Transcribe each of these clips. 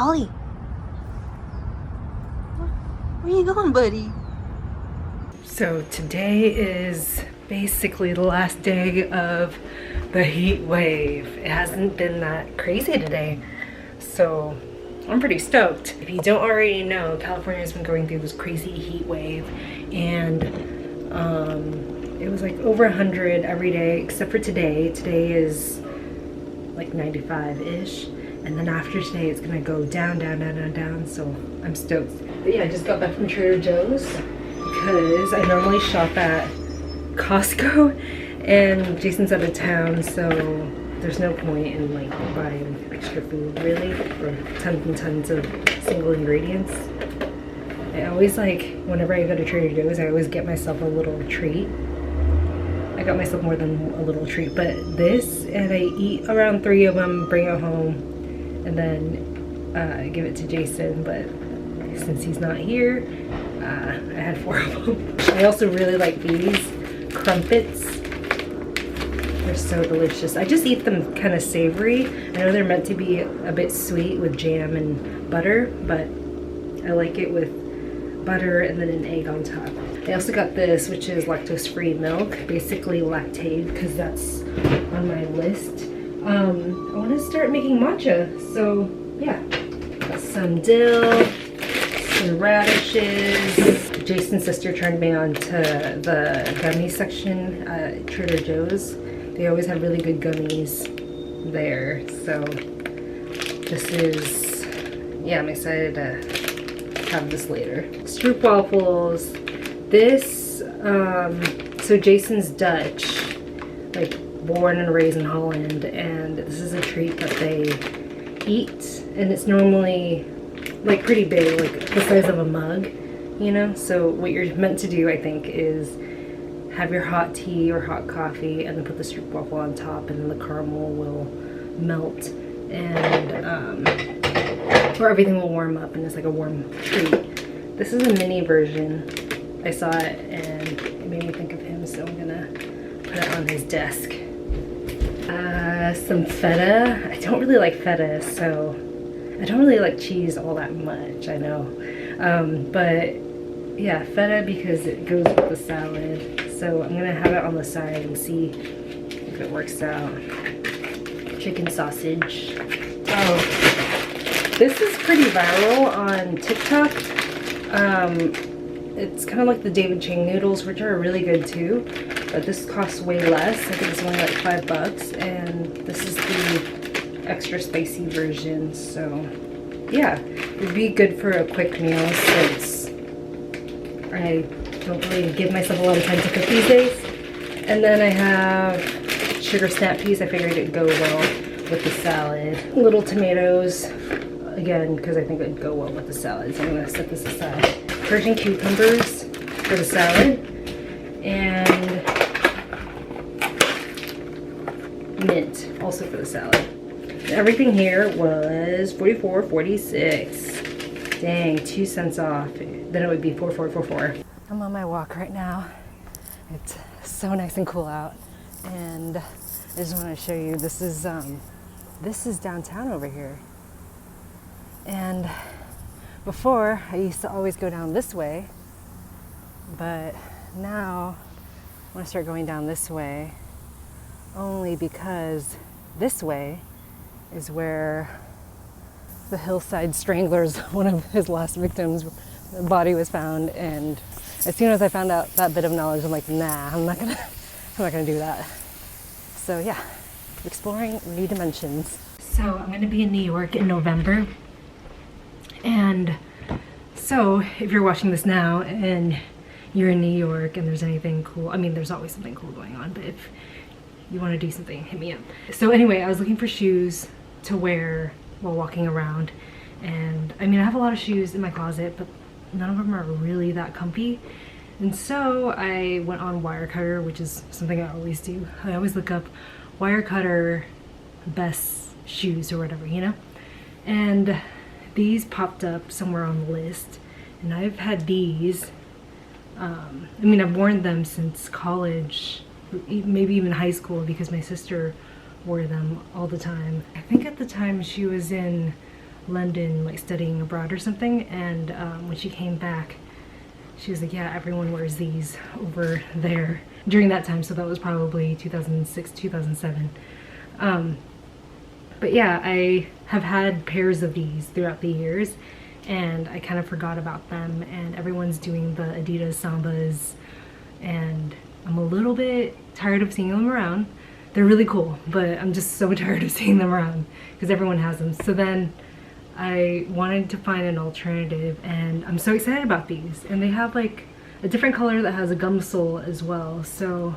Ollie, where you going, buddy? So today is basically the last day of the heat wave. It hasn't been that crazy today, so I'm pretty stoked. If you don't already know, California has been going through this crazy heat wave, and it was like over 100 every day except for today. Today is like 95-ish, and then after today it's gonna go down, so I'm stoked. But yeah, I just got back from Trader Joe's because I normally shop at Costco, and Jason's out of town, so there's no point in like buying extra food really, or tons and tons of single ingredients. I always like, whenever I go to Trader Joe's, I always get myself a little treat. I got myself more than a little treat, but this, and I eat around 3 of them, bring it home, and then give it to Jason. But since he's not here, I had 4 of them. I also really like these crumpets. They're so delicious. I just eat them kind of savory. I know they're meant to be a bit sweet with jam and butter, but I like it with butter and then an egg on top. I also got this, which is lactose-free milk, basically lactate, because that's on my list. I want to start making matcha, so yeah. Got some dill, some radishes. Jason's sister turned me on to the gummy section at Trader Joe's. They always have really good gummies there, so this is, yeah, I'm excited to have this later. Stroop waffles. This, so Jason's Dutch, like born and raised in Holland, and this is a treat that they eat, and it's normally like pretty big, like the size of a mug, you know? So what you're meant to do, I think, is have your hot tea or hot coffee and then put the stroop waffle on top, and then the caramel will melt, and or everything will warm up, and it's like a warm treat. This is a mini version. I saw it and it made me think of him, so I'm gonna put it on his desk. Some feta. I don't really like feta, so I don't really like cheese all that much, I know. But yeah, feta because it goes with the salad. So I'm gonna have it on the side and see if it works out. Chicken sausage. Oh, this is pretty viral on TikTok. It's kind of like the David Chang noodles, which are really good too, but this costs way less. I think it's only like $5, and this is the extra spicy version. So yeah, it'd be good for a quick meal since I don't really give myself a lot of time to cook these days. And then I have sugar snap peas. I figured it'd go well with the salad. Little tomatoes, again, because I think it'd go well with the salad. So I'm gonna set this aside. Persian cucumbers for the salad, and mint also for the salad. And everything here was $44.46. Dang, 2 cents off. Then it would be $44.44. I'm on my walk right now. It's so nice and cool out, and I just want to show you. This is downtown over here, and before, I used to always go down this way, but now I want to start going down this way, only because this way is where the Hillside Stranglers, one of his last victims, the body was found. And as soon as I found out that bit of knowledge, I'm like, nah, I'm not gonna do that. So yeah, exploring new dimensions. So I'm gonna be in New York in November. And so if you're watching this now and you're in New York and there's anything cool, I mean, there's always something cool going on, but if you want to do something, hit me up. So anyway, I was looking for shoes to wear while walking around, and I mean, I have a lot of shoes in my closet, but none of them are really that comfy. And so I went on Wirecutter, which is something I always do. I always look up Wirecutter best shoes or whatever, you know? And these popped up somewhere on the list, and I've had these. I mean, I've worn them since college, maybe even high school, because my sister wore them all the time. I think at the time she was in London, like studying abroad or something, and when she came back, she was like, yeah, everyone wears these over there during that time. So that was probably 2006, 2007. But yeah, I have had pairs of these throughout the years, and I kind of forgot about them, and everyone's doing the Adidas Sambas, and I'm a little bit tired of seeing them around. They're really cool, but I'm just so tired of seeing them around because everyone has them. So then I wanted to find an alternative, and I'm so excited about these. And they have like a different color that has a gum sole as well. So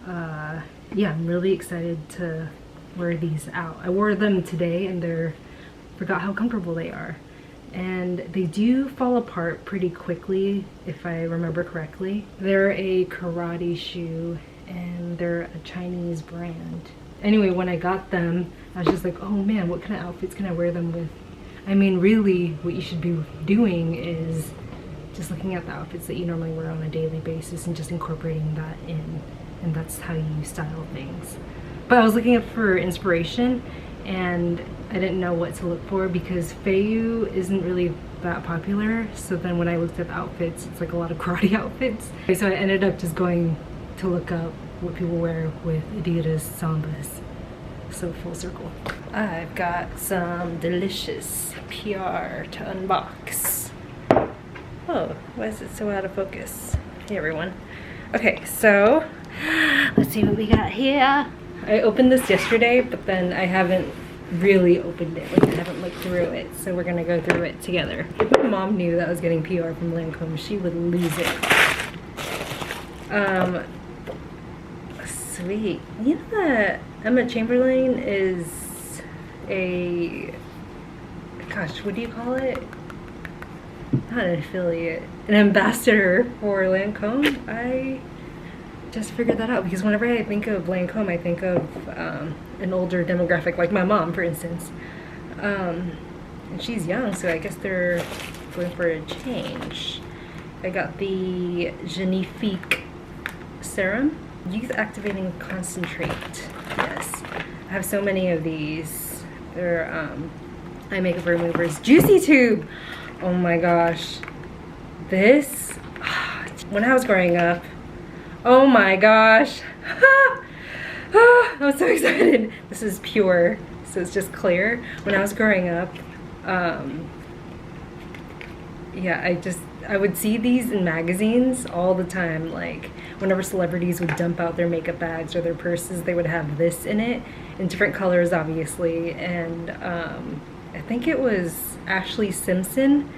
yeah, I'm really excited to wear these out. I wore them today and forgot how comfortable they are. And they do fall apart pretty quickly if I remember correctly. They're a karate shoe and they're a Chinese brand. Anyway, when I got them, I was just like, oh man, what kind of outfits can I wear them with? I mean, really what you should be doing is just looking at the outfits that you normally wear on a daily basis and just incorporating that in, and that's how you style things. But I was looking up for inspiration and I didn't know what to look for because Feiyu isn't really that popular. So then when I looked up outfits, it's like a lot of karate outfits. So I ended up just going to look up what people wear with Adidas Sambas. So full circle. I've got some delicious PR to unbox. Oh, why is it so out of focus? Hey everyone. Okay, so let's see what we got here. I opened this yesterday, but then I haven't really opened it. Like I haven't looked through it, so we're gonna go through it together. If my mom knew that I was getting PR from Lancome, she would lose it. Sweet. You know that Emma Chamberlain is a, gosh, what do you call it? Not an affiliate, an ambassador for Lancome. I just figured that out because whenever I think of Lancome, I think of an older demographic, like my mom, for instance. And she's young, so I guess they're going for a change. I got the Genifique serum, youth activating concentrate. Yes, I have so many of these. They're eye makeup removers. Juicy Tube. Oh my gosh, this. When I was growing up. Oh my gosh. I'm so excited. This is pure, so it's just clear. When I was growing up, yeah, I would see these in magazines all the time. Like whenever celebrities would dump out their makeup bags or their purses, they would have this in it, in different colors obviously. And I think it was Ashley Simpson.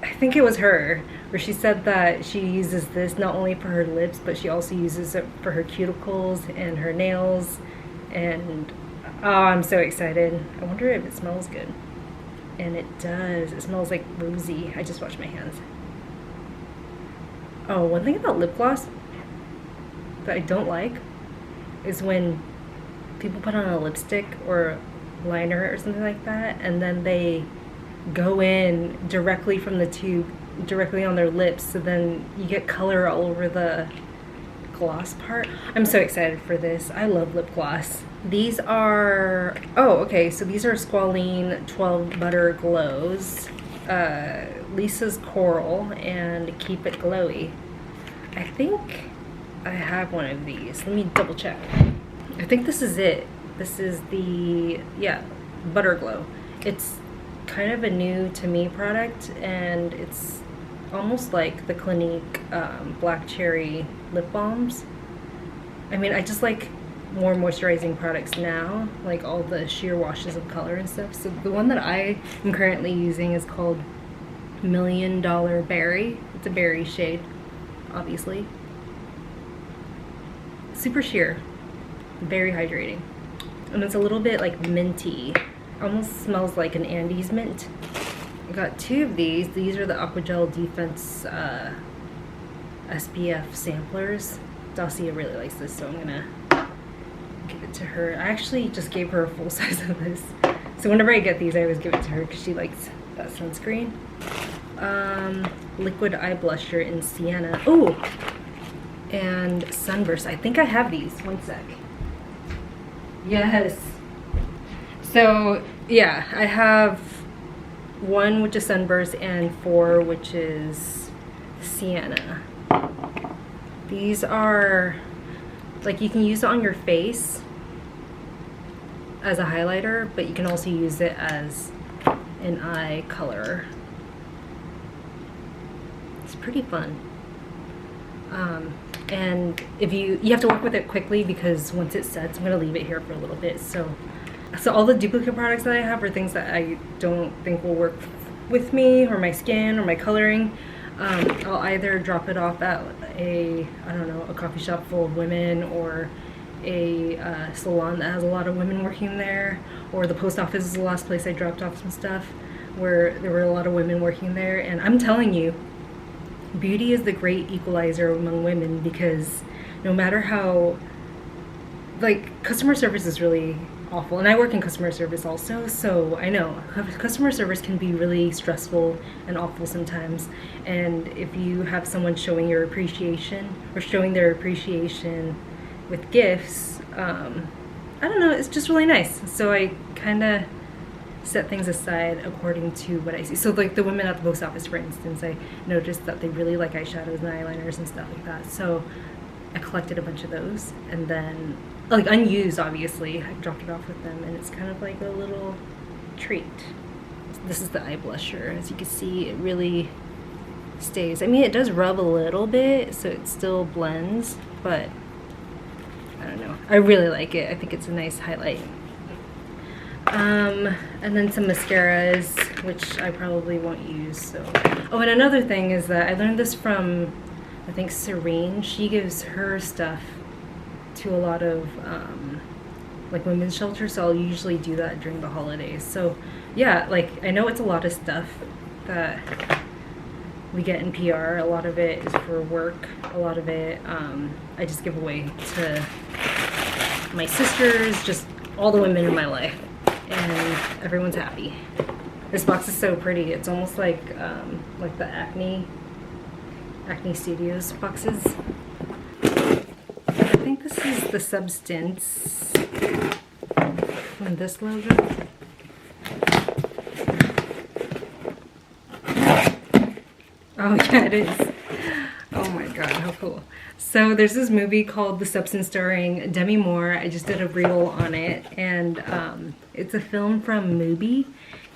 I think it was her, where she said that she uses this not only for her lips, but she also uses it for her cuticles and her nails. And oh, I'm so excited. I wonder if it smells good. And it does. It smells like rosy. I just washed my hands. Oh, one thing about lip gloss that I don't like is when people put on a lipstick or liner or something like that, and then they go in directly from the tube, directly on their lips, so then you get color all over the gloss part. I'm so excited for this. I love lip gloss. These are, oh okay, so these are Squalene 12 Butter Glows, Lisa's Coral, and Keep It Glowy. I think I have one of these. Let me double check. I think this is it. This is the, yeah, Butter Glow. It's kind of a new to me product, and it's almost like the Clinique Black Cherry lip balms. I mean, I just like more moisturizing products now, like all the sheer washes of color and stuff. So the one that I am currently using is called $1 Million Berry. It's a berry shade, obviously. Super sheer, very hydrating, and it's a little bit like minty. Almost smells like an Andes mint. I got two of these. These are the Aquagel Defense SPF samplers. Dacia really likes this, so I'm gonna give it to her. I actually just gave her a full size of this. So whenever I get these, I always give it to her because she likes that sunscreen. Liquid eye blusher in Sienna. Oh, and Sunburst. I think I have these. One sec. Yes. So yeah, I have 1 which is sunburst and 4 which is sienna. These are like, you can use it on your face as a highlighter, but you can also use it as an eye color. It's pretty fun. And if you have to work with it quickly, because once it sets, I'm gonna leave it here for a little bit. So all the duplicate products that I have are things that I don't think will work with me or my skin or my coloring. I'll either drop it off at a coffee shop full of women, or a salon that has a lot of women working there, or the post office is the last place I dropped off some stuff where there were a lot of women working there. And I'm telling you, beauty is the great equalizer among women, because no matter how, like, customer service is really awful, and I work in customer service also, so I know customer service can be really stressful and awful sometimes. And if you have someone showing your appreciation, or showing their appreciation with gifts, I don't know, it's just really nice. So I kind of set things aside according to what I see. So like the women at the post office, for instance, I noticed that they really like eyeshadows and eyeliners and stuff like that. So I collected a bunch of those, and then, like, unused, obviously, I dropped it off with them, and it's kind of like a little treat. This is the eye blusher. As you can see, it really stays. I mean, it does rub a little bit, so it still blends, but I don't know. I really like it. I think it's a nice highlight. And then some mascaras, which I probably won't use. So, oh, and another thing is that I learned this from, I think, Serene. She gives her stuff to a lot of like women's shelters, so I'll usually do that during the holidays. So yeah, like, I know it's a lot of stuff that we get in PR. A lot of it is for work. A lot of it I just give away to my sisters, just all the women in my life, and everyone's happy. This box is so pretty. It's almost like the Acne Studios boxes. I think this is the Substance from this logo. Oh yeah, it is. Oh my god, how cool. So there's this movie called The Substance starring Demi Moore. I just did a reel on it, and it's a film from Mubi,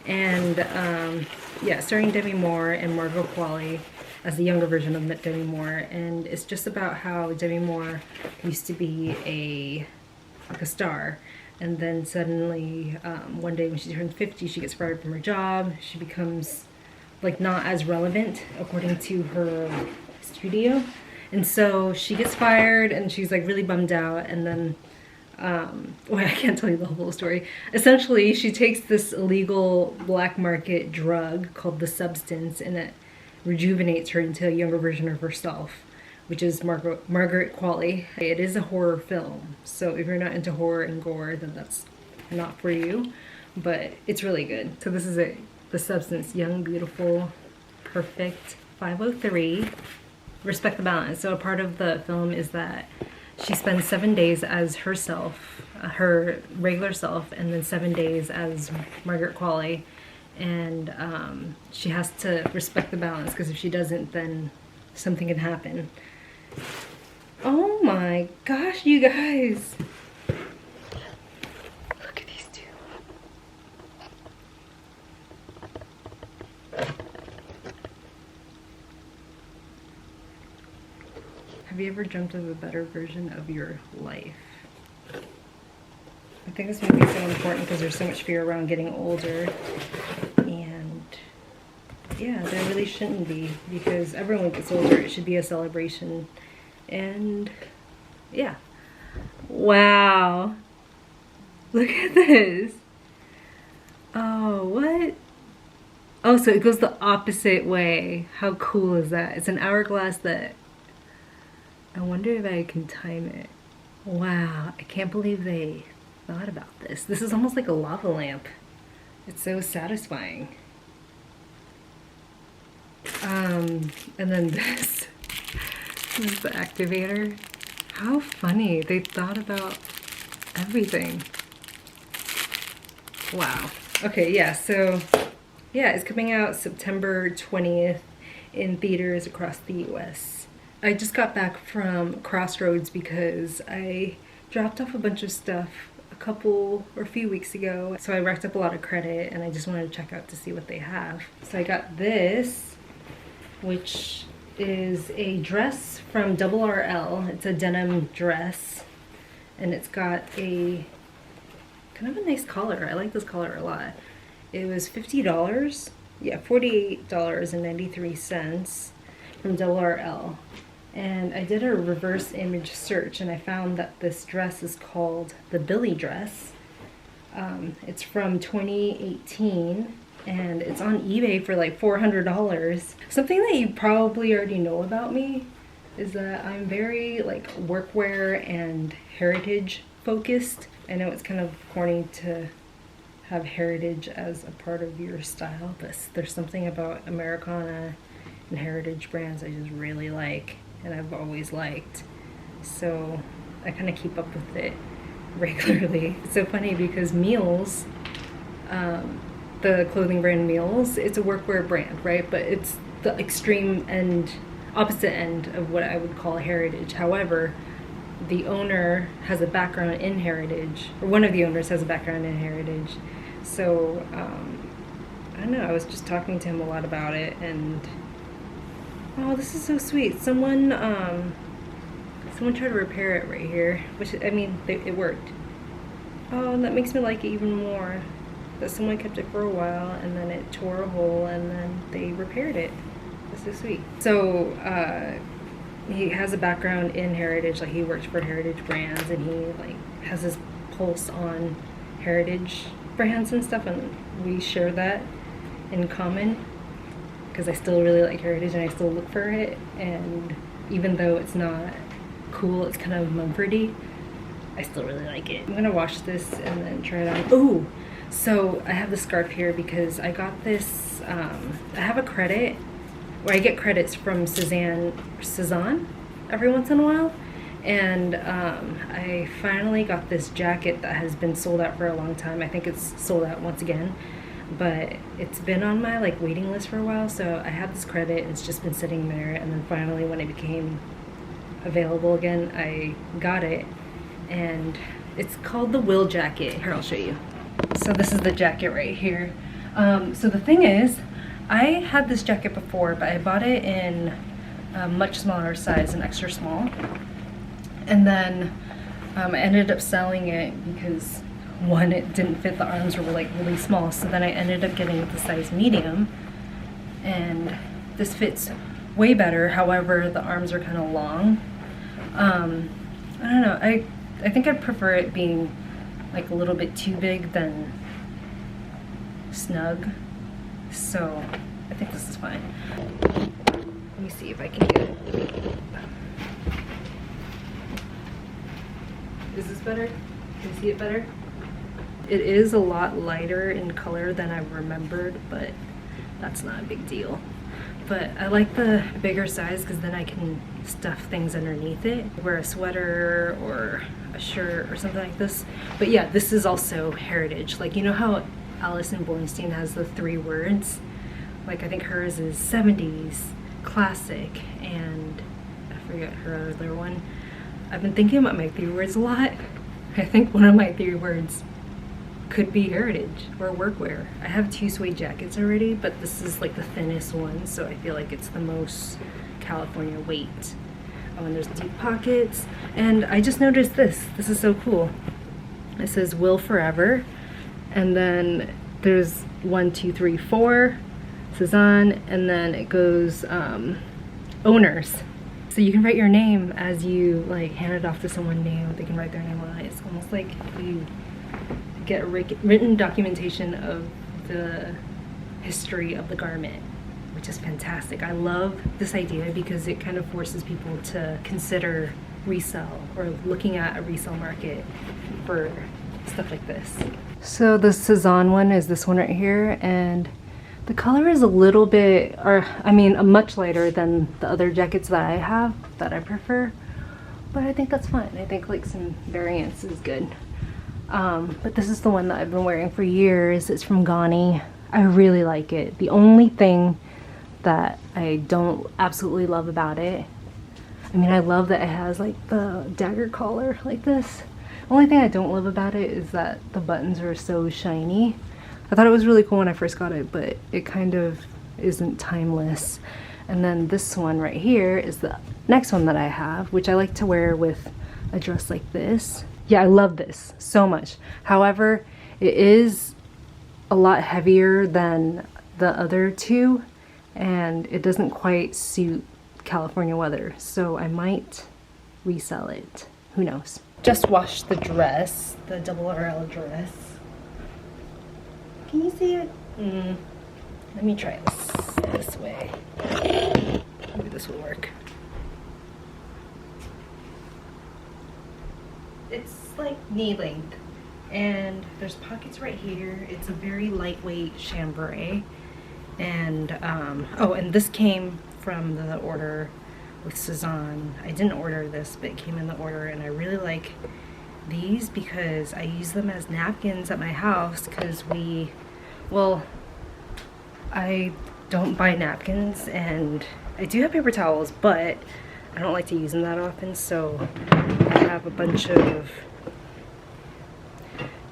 and yeah, starring Demi Moore and Margot Qualley as the younger version of Demi Moore. And it's just about how Demi Moore used to be a star, and then suddenly one day when she turns 50, she gets fired from her job. She becomes like not as relevant according to her studio, and so she gets fired and she's like really bummed out. And then well, I can't tell you the whole story. Essentially, she takes this illegal black market drug called the Substance, and it rejuvenates her into a younger version of herself, which is Margaret Qualley. It is a horror film, so if you're not into horror and gore, then that's not for you, but it's really good. So this is it, The Substance, young, beautiful, perfect, 503. Respect the balance. So a part of the film is that she spends 7 days as herself, her regular self, and then 7 days as Margaret Qualley. And she has to respect the balance, because if she doesn't, then something can happen. Oh my gosh, you guys! Look at these two. Have you ever dreamt of a better version of your life? I think this movie is so important because there's so much fear around getting older, and yeah, there really shouldn't be, because everyone gets older. It should be a celebration. And yeah, wow, look at this. Oh, what? Oh, so it goes the opposite way. How cool is that? It's an hourglass that, I wonder if I can time it. Wow, I can't believe they thought about this. This is almost like a lava lamp. It's so satisfying. And then this is the activator. How funny. They thought about everything. Wow. Okay, yeah, so yeah, it's coming out September 20th in theaters across the US. I just got back from Crossroads because I dropped off a bunch of stuff a few weeks ago. So I racked up a lot of credit and I just wanted to check out to see what they have. So I got this, which is a dress from RRL. It's a denim dress and it's got a kind of a nice collar. I like this collar a lot. It was $50. Yeah, $48.93 from RRL. And I did a reverse image search and I found that this dress is called the Billy dress. It's from 2018 and it's on eBay for like $400. Something that you probably already know about me is that I'm very like workwear and heritage focused. I know it's kind of corny to have heritage as a part of your style, but there's something about Americana and heritage brands I just really like and I've always liked. So I kind of keep up with it regularly. It's so funny because Meals, the clothing brand Meals, it's a workwear brand, right? But it's the extreme end, opposite end of what I would call heritage. However, the owner has a background in heritage, or one of the owners has a background in heritage. So, I don't know, I was just talking to him a lot about it, and oh, this is so sweet. Someone tried to repair it right here, which, I mean, it worked. Oh, and that makes me like it even more. That someone kept it for a while, and then it tore a hole, and then they repaired it. That's so sweet. So, he has a background in heritage, like he works for heritage brands, and he like has his pulse on heritage brands and stuff, and we share that in common because I still really like heritage and I still look for it, and even though it's not cool, it's kind of Mumfordy, I still really like it. I'm gonna wash this and then try it on. Ooh, so I have the scarf here because I got this, I have a credit where I get credits from Cezanne every once in a while, and I finally got this jacket that has been sold out for a long time. I think it's sold out once again, but it's been on my like waiting list for a while, so I had this credit and it's just been sitting there, and then finally when it became available again, I got it, and it's called the Will jacket. Here, I'll show you. So this is the jacket right here. So the thing is, I had this jacket before, but I bought it in a much smaller size, an extra small, and then I ended up selling it because one, it didn't fit, the arms were like really small, so then I ended up getting the size medium, and this fits way better. However, the arms are kind of long. I don't know, I think I'd prefer it being like a little bit too big than snug, so I think this is fine. Let me see if I can get it. Is this better? Can you see it better? It is a lot lighter in color than I remembered, but that's not a big deal. But I like the bigger size because then I can stuff things underneath it. Wear a sweater or a shirt or something like this. But yeah, this is also heritage. Like, you know how Alison Bornstein has the 3 words? Like, I think hers is 70s, classic, and I forget her other one. I've been thinking about my 3 words a lot. I think one of my 3 words could be heritage or workwear. I have 2 suede jackets already, but this is like the thinnest one, so I feel like it's the most California weight. Oh, and there's deep pockets, and I just noticed this. This is so cool. It says Will Forever, and then there's 1, 2, 3, 4, Cezanne, and then it goes owners. So you can write your name as you like hand it off to someone new. They can write their name on it. It's almost like you get written documentation of the history of the garment, which is fantastic. I love this idea because it kind of forces people to consider resale or looking at a resale market for stuff like this. So the Cezanne one is this one right here, and the color is a little bit, much lighter than the other jackets that I have that I prefer, but I think that's fine. I think like some variance is good. But this is the one that I've been wearing for years. It's from Ghani. I really like it. The only thing that I don't absolutely love about it, I mean, I love that it has like the dagger collar like this. The only thing I don't love about it is that the buttons are so shiny. I thought it was really cool when I first got it, but it kind of isn't timeless. And then this one right here is the next one that I have, which I like to wear with a dress like this. Yeah, I love this so much. However, it is a lot heavier than the other two, and it doesn't quite suit California weather, so I might resell it. Who knows? Just washed the dress, the double RL dress. Can you see it? Let me try this way. Maybe this will work. It's like knee length, and there's pockets right here. It's a very lightweight chambray, and oh, and this came from the order with Cezanne. I didn't order this, but it came in the order, and I really like these because I use them as napkins at my house because well, I don't buy napkins, and I do have paper towels, but I don't like to use them that often, so I have a bunch of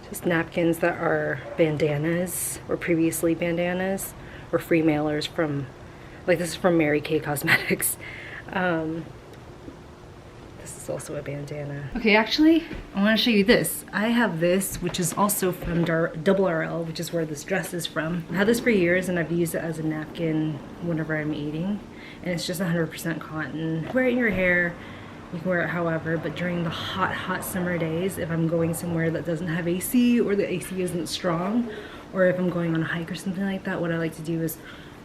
just napkins that are bandanas, or previously bandanas, or free mailers from, like this is from Mary Kay Cosmetics. This is also a bandana. Okay, actually, I want to show you this. I have this, which is also from Double RL, which is where this dress is from. I've had this for years, and I've used it as a napkin whenever I'm eating. And it's just 100% cotton. Wear it in your hair, you can wear it however, but during the hot summer days, if I'm going somewhere that doesn't have AC, or the AC isn't strong, or if I'm going on a hike or something like that, what I like to do is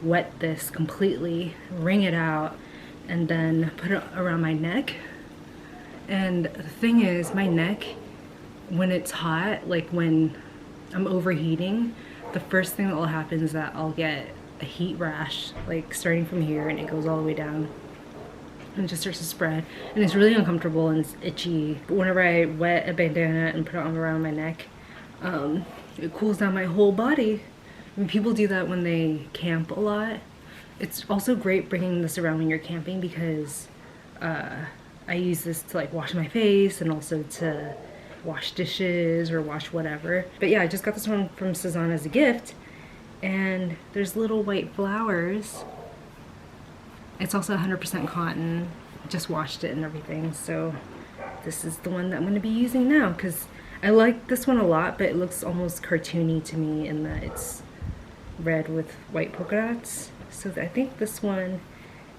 wet this completely, wring it out, and then put it around my neck. And the thing is, my neck, when it's hot, like when I'm overheating, the first thing that will happen is that I'll get a heat rash, like starting from here, and it goes all the way down and it just starts to spread, and it's really uncomfortable and it's itchy. But whenever I wet a bandana and put it on around my neck, it cools down my whole body. I mean, people do that when they camp a lot. It's also great bringing this around when you're camping because I use this to like wash my face and also to wash dishes or wash whatever. But yeah, I just got this one from Cezanne as a gift, and there's little white flowers. It's also 100% cotton. Just washed it and everything, so this is the one that I'm going to be using now because I like this one a lot, but it looks almost cartoony to me in that it's red with white polka dots. So I think this one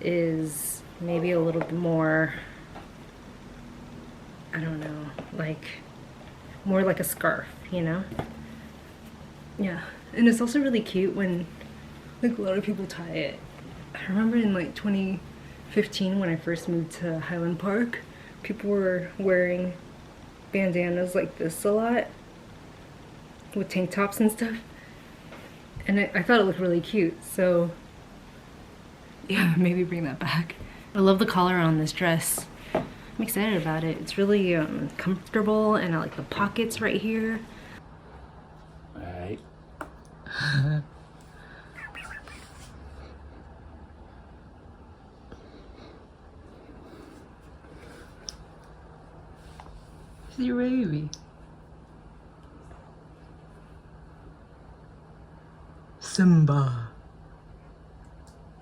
is maybe a little bit more, I don't know, like more like a scarf, you know? Yeah, and it's also really cute when like a lot of people tie it. I remember in like 2015 when I first moved to Highland Park, people were wearing bandanas like this a lot with tank tops and stuff, and I thought it looked really cute, so yeah, maybe bring that back. I love the collar on this dress. I'm excited about it. It's really comfortable, and I like the pockets right here. Alright. It's your baby. Simba.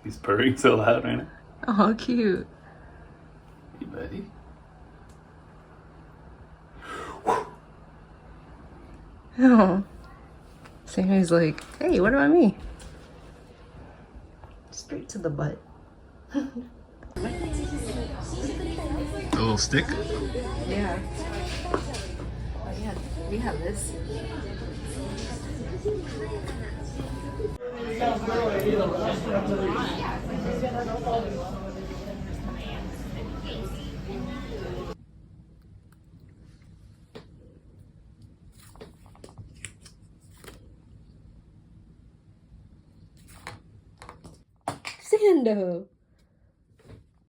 He's purring so loud right now. Oh, cute. Hey, buddy. Oh. Sammy's like, hey, what about me? Straight to the butt. A little stick? Yeah. Oh yeah, we have this. Sando.